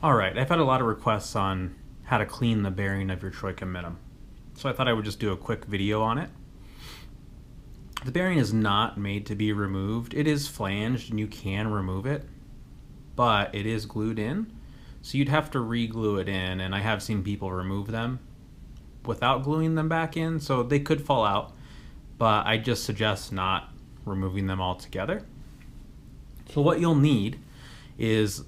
Alright, I've had a lot of requests on how to clean the bearing of your Troika Minim. So I thought I would just do a quick video on it. The bearing is not made to be removed. It is flanged and you can remove it, but it is glued in. So you'd have to re-glue it in, and I have seen people remove them without gluing them back in, so they could fall out, but I just suggest not removing them altogether. So what you'll need is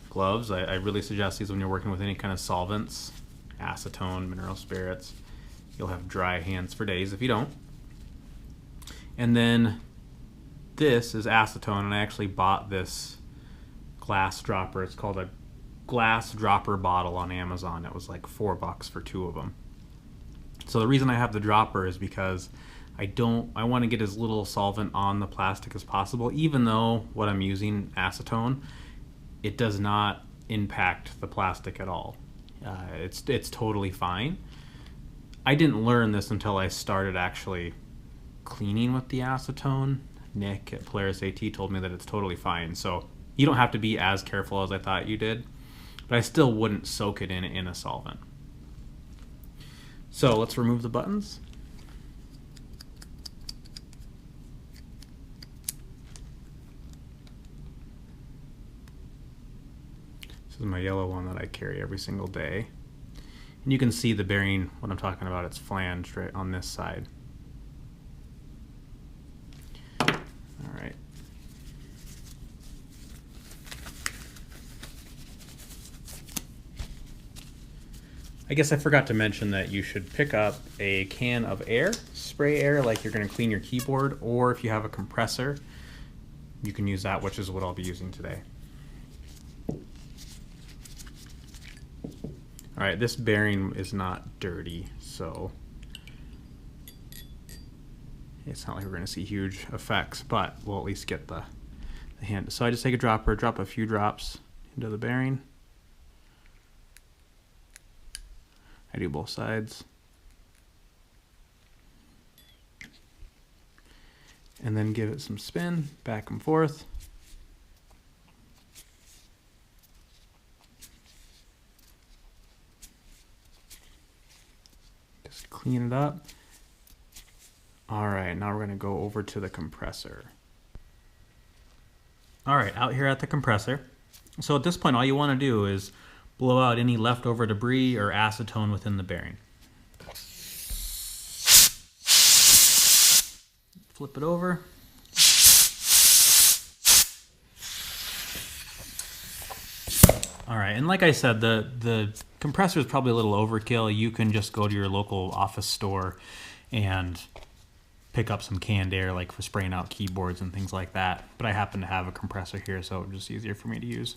gloves. I really suggest these when you're working with any kind of solvents, acetone, mineral spirits. You'll have dry hands for days if you don't. And then this is acetone, and I actually bought this glass dropper. It's called a glass dropper bottle on Amazon. It was like $4 for 2 of them. So the reason I have the dropper is because I want to get as little solvent on the plastic as possible, even though what I'm using, acetone, it does not impact the plastic at all. It's totally fine. I didn't learn this until I started actually cleaning with the acetone. Nick at Polaris AT told me that it's totally fine. So you don't have to be as careful as I thought you did, but I still wouldn't soak it in a solvent. So let's remove the buttons. This is my yellow one that I carry every single day. And you can see the bearing, what I'm talking about, it's flanged right on this side. All right. I guess I forgot to mention that you should pick up a can of air, spray air like you're going to clean your keyboard, or if you have a compressor, you can use that, which is what I'll be using today. All right, this bearing is not dirty, so it's not like we're going to see huge effects, but we'll at least get the hand. So I just take a dropper, drop a few drops into the bearing. I do both sides. And then give it some spin, back and forth. Just clean it up. All right, now we're gonna go over to the compressor. All right, out here at the compressor. So at this point, all you wanna do is blow out any leftover debris or acetone within the bearing. Flip it over. All right, and like I said, the compressor is probably a little overkill. You can just go to your local office store and pick up some canned air, like for spraying out keyboards and things like that. But I happen to have a compressor here, so it's just easier for me to use.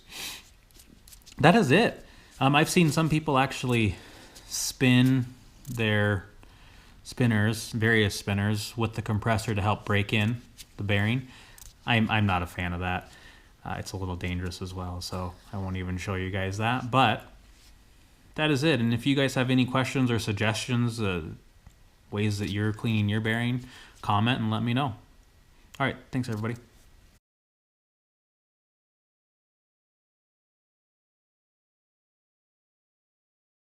That is it. I've seen some people actually spin their spinners, various spinners, with the compressor to help break in the bearing. I'm not a fan of that. It's a little dangerous as well, so I won't even show you guys that. But that is it. And if you guys have any questions or suggestions, ways that you're cleaning your bearing, comment and let me know. All right, thanks everybody.